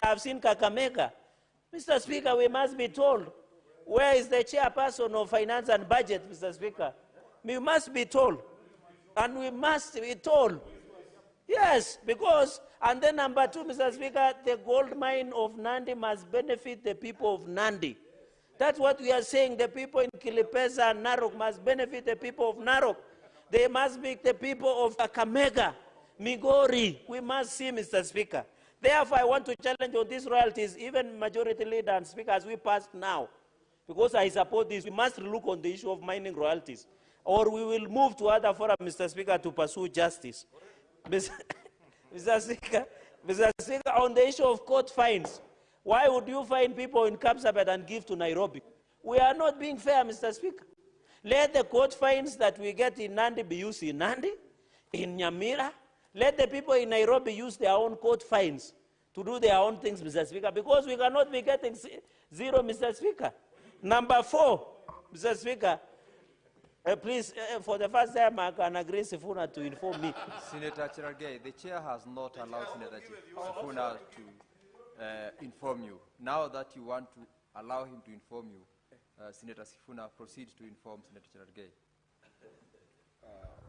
I've seen Kakamega. Mr. Speaker, we must be told, where is the chairperson of Finance and Budget, Mr. Speaker? We must be told. And we must be told. Yes, because, and then number two, Mr. Speaker, the gold mine of Nandi must benefit the people of Nandi. That's what we are saying. The people in Kilipesa and Narok must benefit the people of Narok. They must be the people of Kakamega, Migori. We must see, Mr. Speaker. Therefore, I want to challenge on these royalties, even Majority Leader and Speaker, as we pass now. Because I support this, we must look on the issue of mining royalties. Or we will move to other fora, Mr. Speaker, to pursue justice. Mr. Speaker, on the issue of court fines, why would you fine people in Kapsabet and give to Nairobi? We are not being fair, Mr. Speaker. Let the court fines that we get in Nandi be used in Nandi, in Nyamira. Let the people in Nairobi use their own court fines to do their own things, Mr. Speaker, because we cannot be getting zero, Mr. Speaker. Number four, Mr. Speaker, please, for the first time, I can agree Sifuna to inform me. Senator Cherargei, the chair has not allowed Senator Sifuna to inform you. Now that you want to allow him to inform you, Senator Sifuna, proceed to inform Senator Cherargei.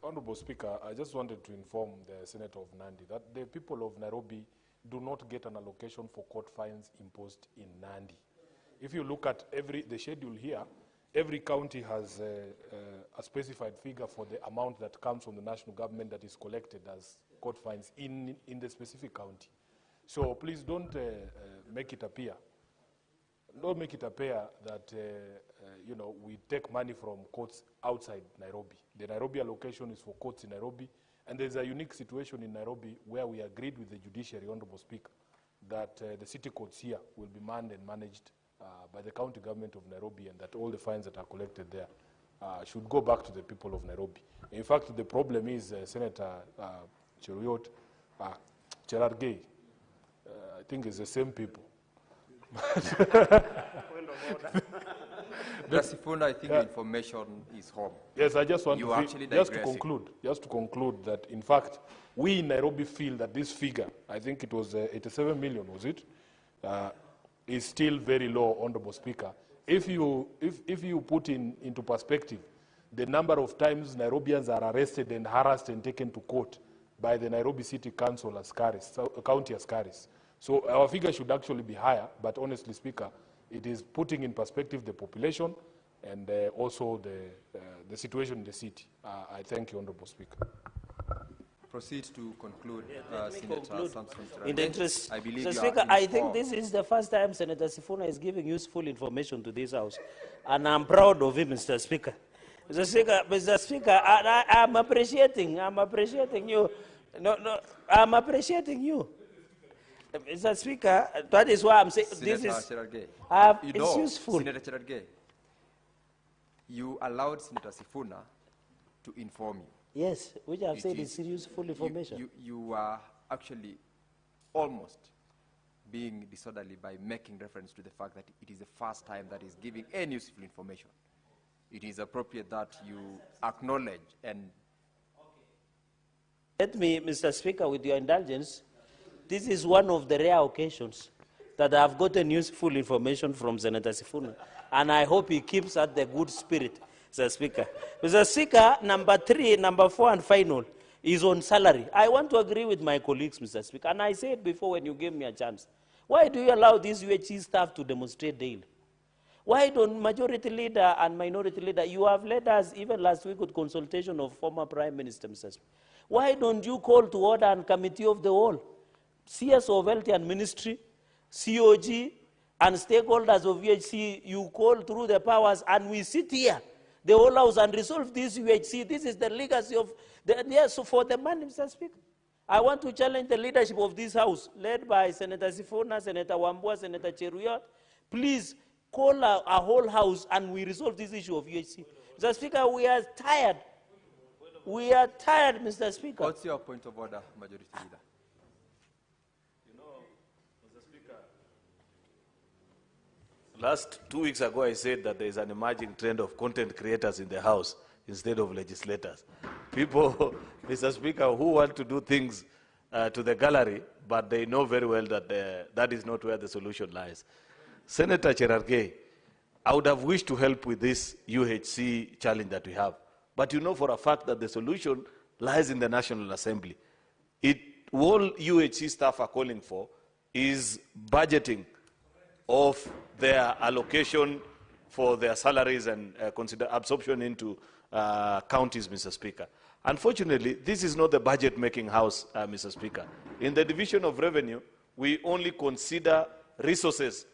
Honorable Speaker, I just wanted to inform the Senator of Nandi that the people of Nairobi do not get an allocation for court fines imposed in Nandi. If you look at the schedule here, every county has a specified figure for the amount that comes from the national government that is collected as court fines in the specific county. So please don't make it appear. Don't make it appear that you know, we take money from courts outside Nairobi. The Nairobi allocation is for courts in Nairobi, and there's a unique situation in Nairobi where we agreed with the judiciary, Honorable Speaker, that the city courts here will be manned and managed by the county government of Nairobi, and that all the fines that are collected there should go back to the people of Nairobi. In fact, the problem is Senator Cherargei, I think it's the same people. Sifuna, I think information is home. Yes, I just want to conclude that, in fact, we in Nairobi feel that this figure, I think it was 87 million, was it, is still very low, Honorable Speaker. If you put into perspective the number of times Nairobians are arrested and harassed and taken to court by the Nairobi City Council askaris, county askaris. So our figure should actually be higher, but honestly, Speaker, it is putting in perspective the population and also the situation in the city. I thank you, Honorable Speaker. Proceed to conclude, in the interest, I believe, Mr. Speaker, I think this is the first time Senator Sifuna is giving useful information to this House, and I'm proud of him, Mr. Speaker. Mr. Speaker, I'm appreciating you. I'm appreciating you. Mr. Speaker, that is why I'm saying this is it's useful. Senator Cherargei, you allowed Senator Sifuna to inform you. Yes, which I've said is useful information. You are actually almost being disorderly by making reference to the fact that it is the first time that is giving any useful information. It is appropriate that you acknowledge and... Let me, Mr. Speaker, with your indulgence, this is one of the rare occasions that I have gotten useful information from Senator Sifuna, and I hope he keeps at the good spirit, Mr. Speaker. Mr. Speaker, number 3, number 4, and final is on salary. I want to agree with my colleagues, Mr. Speaker, and I said before when you gave me a chance, why do you allow these UHC staff to demonstrate daily? Why don't majority leader and minority leader, you have led us even last week with consultation of former Prime Minister, Mr. Speaker. Why don't you call to order and committee of the whole? CS of Health and Ministry, COG, and stakeholders of UHC, you call through the powers, and we sit here, the whole House, and resolve this UHC. This is the legacy of so for the man, Mr. Speaker. I want to challenge the leadership of this House, led by Senator Sifuna, Senator Wambua, Senator Cheruyot. Please call a whole House, and we resolve this issue of UHC. Mr. Speaker, we are tired. We are tired, Mr. Speaker. What's your point of order, Majority Leader? Last 2 weeks ago, I said that there is an emerging trend of content creators in the House instead of legislators. People, Mr. Speaker, who want to do things to the gallery, but they know very well that that is not where the solution lies. Senator Cherargei, I would have wished to help with this UHC challenge that we have. But you know for a fact that the solution lies in the National Assembly. All UHC staff are calling for is budgeting of their allocation for their salaries and consider absorption into counties, Mr. Speaker. Unfortunately, this is not the budget-making house, Mr. Speaker. In the division of revenue, we only consider resources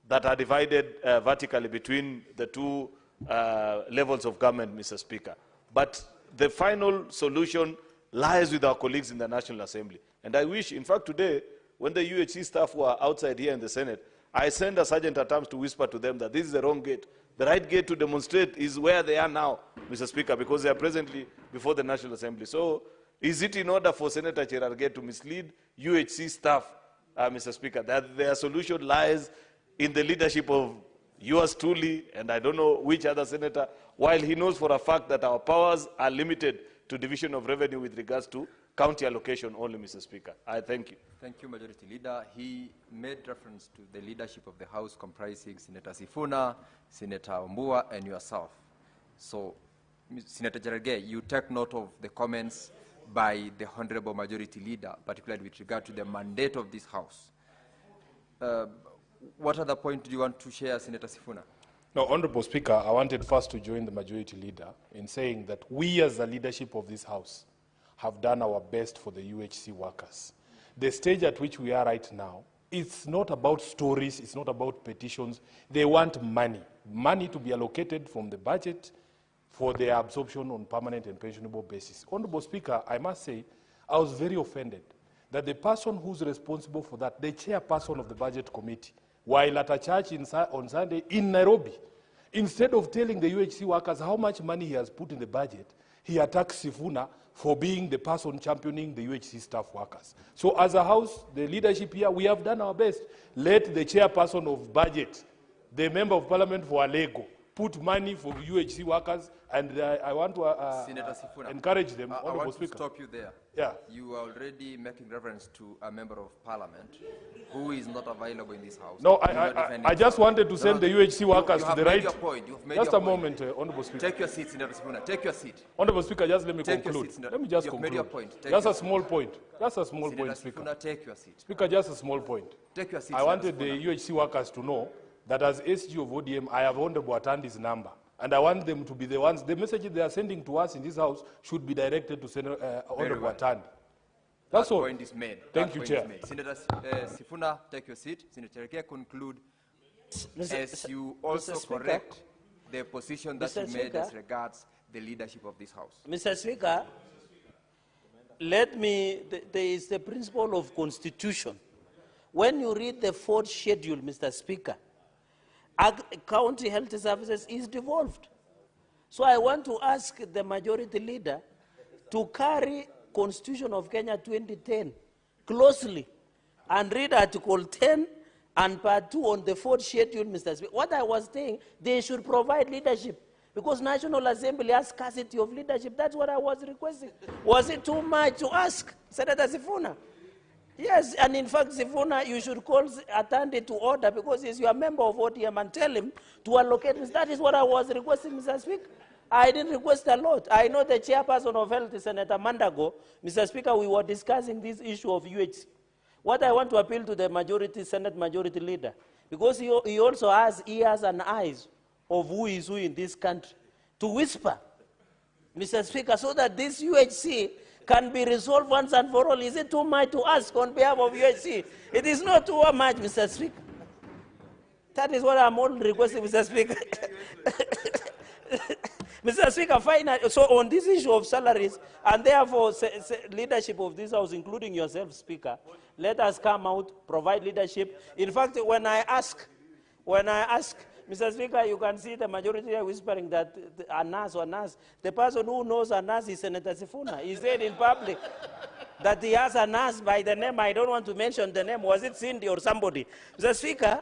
that are divided vertically between the two levels of government, Mr. Speaker. But the final solution lies with our colleagues in the National Assembly. And I wish, in fact, today, when the UHC staff were outside here in the Senate, I sent a sergeant at arms to whisper to them that this is the wrong gate. The right gate to demonstrate is where they are now, Mr. Speaker, because they are presently before the National Assembly. So is it in order for Senator Cherargei to mislead UHC staff, Mr. Speaker, that their solution lies in the leadership of yours truly, and I don't know which other senator, while he knows for a fact that our powers are limited to division of revenue with regards to county allocation only, Mr. Speaker. I thank you. Thank you, Majority Leader. He made reference to the leadership of the House comprising Senator Sifuna, Senator Mbua, and yourself. So, Senator Cherargei, you take note of the comments by the Honorable Majority Leader, particularly with regard to the mandate of this House. What other point do you want to share, Senator Sifuna? No, Honorable Speaker, I wanted first to join the Majority Leader in saying that we as the leadership of this House have done our best for the UHC workers. The stage at which we are right now, it's not about stories, it's not about petitions. They want money. Money to be allocated from the budget for their absorption on permanent and pensionable basis. Honorable Speaker, I must say, I was very offended that the person who's responsible for that, the chairperson of the Budget Committee, while at a church on Sunday in Nairobi, instead of telling the UHC workers how much money he has put in the budget, he attacks Sifuna for being the person championing the UHC staff workers. So as a House, the leadership here, we have done our best. Let the chairperson of budget, the member of parliament for Alego, put money for UHC workers, and I want to Senator Sifuna, encourage them. I want to stop you there. Yeah. You are already making reference to a member of parliament who is not available in this House. No, I just wanted to send the UHC workers to the right. Your point. You've made just your a point. moment, Honorable Speaker. Take your seat, Senator Sifuna. Take your seat. Honorable Speaker, just let me Take conclude. your seat, Let me just You've conclude. made your point. Take Just your a small point. Just a small Senator point, Speaker. Sifuna, take your seat. Speaker, just a small point. Take your seat, I Senator wanted the Sifuna. UHC workers to know that as SG of ODM, I have Honorable Atandi's number. And I want them to be the ones, the messages they are sending to us in this House should be directed to Senator Honorable Atandi. That's all. That point is made. Thank you, Chair. Senator Sifuna, take your seat. Senator Cherargei, conclude as you also Speaker. correct the position that Mr. you made Speaker. as regards the leadership of this House. Mr. Speaker, there is the principle of constitution. When you read the fourth schedule, Mr. Speaker, county health services is devolved. So I want to ask the majority leader to carry Constitution of Kenya 2010 closely and read Article 10 and Part 2 on the fourth schedule, Mr. Speaker. What I was saying, they should provide leadership because National Assembly has scarcity of leadership. That's what I was requesting. Was it too much to ask, Senator Sifuna? Yes, and in fact, Sifuna, you should call Atandi to order because he's your member of ODM and tell him to allocate this. That is what I was requesting, Mr. Speaker. I didn't request a lot. I know the chairperson of health, Senator Mandago. Mr. Speaker, we were discussing this issue of UHC. What I want to appeal to the majority, Senate majority leader, because he also has ears and eyes of who is who in this country, to whisper, Mr. Speaker, so that this UHC can be resolved once and for all. Is it too much to ask on behalf of UHC? It is not too much, Mr. Speaker. That is what I'm all requesting, Mr. Speaker. Mr. Speaker, finally, so on this issue of salaries, and therefore leadership of this House, including yourself, Speaker, let us come out, provide leadership. In fact, when I ask, Mr. Speaker, you can see the majority are whispering that Anas, the person who knows Anas is Senator Sifuna. He said in public that he has Anas by the name. I don't want to mention the name. Was it Cindy or somebody? Mr. Speaker,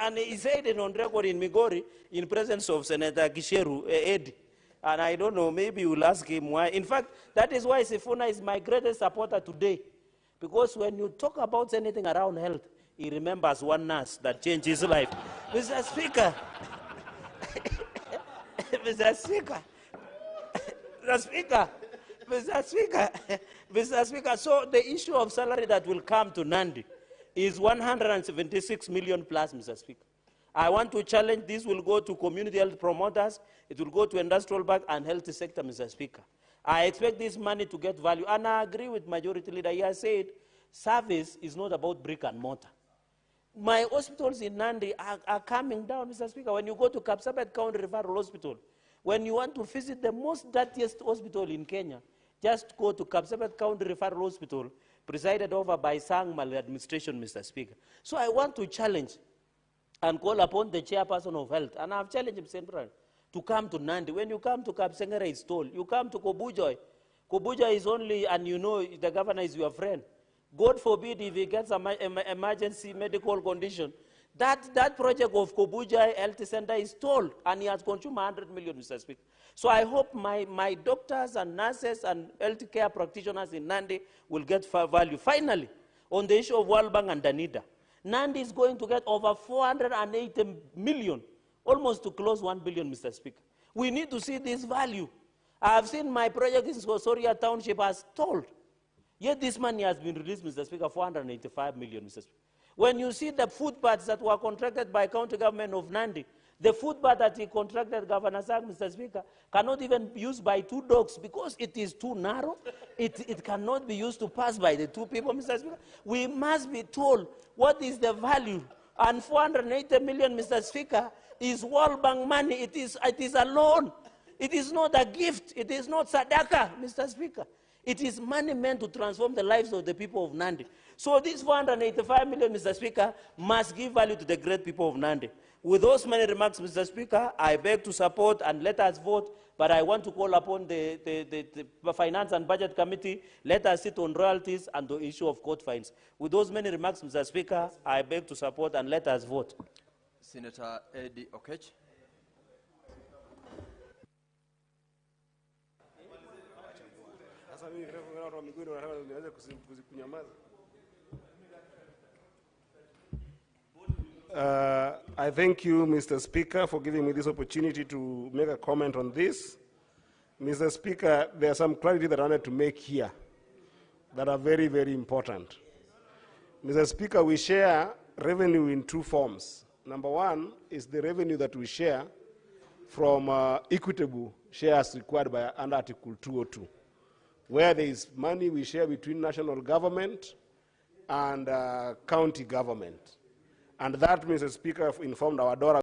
and he said it on record in Migori in presence of Senator Gisheru, Eddie. And I don't know, maybe you'll ask him why. In fact, that is why Sifuna is my greatest supporter today. Because when you talk about anything around health, he remembers one nurse that changed his life. Mr. Speaker, Mr. Speaker, Mr. Speaker, Mr. Speaker, Mr. Speaker, so the issue of salary that will come to Nandi is 176 million plus, Mr. Speaker. I want to challenge this will go to community health promoters, it will go to industrial bank and health sector, Mr. Speaker. I expect this money to get value, and I agree with Majority Leader. He has said service is not about brick and mortar. My hospitals in Nandi are coming down, Mr. Speaker. When you go to Kapsabet County Referral Hospital, when you want to visit the most dirtiest hospital in Kenya, just go to Kapsabet County Referral Hospital, presided over by Sang Maladministration, Mr. Speaker. So I want to challenge and call upon the chairperson of health, and I've challenged him, Senator, to come to Nandi. When you come to Kapsengere, it's told. You come to Kobujoy. Kobujoy is only, and you know the governor is your friend. God forbid if he gets an emergency medical condition. That project of Kobujoy Health Center is told, and he has consumed 100 million, Mr. Speaker. So I hope my doctors and nurses and healthcare practitioners in Nandi will get value. Finally, on the issue of World Bank and Danida, Nandi is going to get over 480 million, almost to close 1 billion, Mr. Speaker. We need to see this value. I have seen my project in Soria Township as told. Yet this money has been released, Mr. Speaker, 485 million, Mr. Speaker. When you see the footpaths that were contracted by county government of Nandi, the footpath that he contracted, Governor Sang, Mr. Speaker, cannot even be used by 2 dogs because it is too narrow. It cannot be used to pass by the 2 people, Mr. Speaker. We must be told what is the value. And 480 million, Mr. Speaker, is World Bank money. It is a loan. It is not a gift. It is not sadaka, Mr. Speaker. It is money meant to transform the lives of the people of Nandi. So this 485 million, Mr. Speaker, must give value to the great people of Nandi. With those many remarks, Mr. Speaker, I beg to support and let us vote, but I want to call upon the Finance and Budget Committee, let us sit on royalties and the issue of court fines. With those many remarks, Mr. Speaker, I beg to support and let us vote. Senator Eddie Okech. I thank you, Mr. Speaker, for giving me this opportunity to make a comment on this. Mr. Speaker, there are some clarity that I wanted to make here that are very, very important. Mr. Speaker, we share revenue in 2 forms. Number 1 is the revenue that we share from equitable shares required by under Article 202, where there is money we share between national government and county government. And that, Mr. Speaker, informed our daughter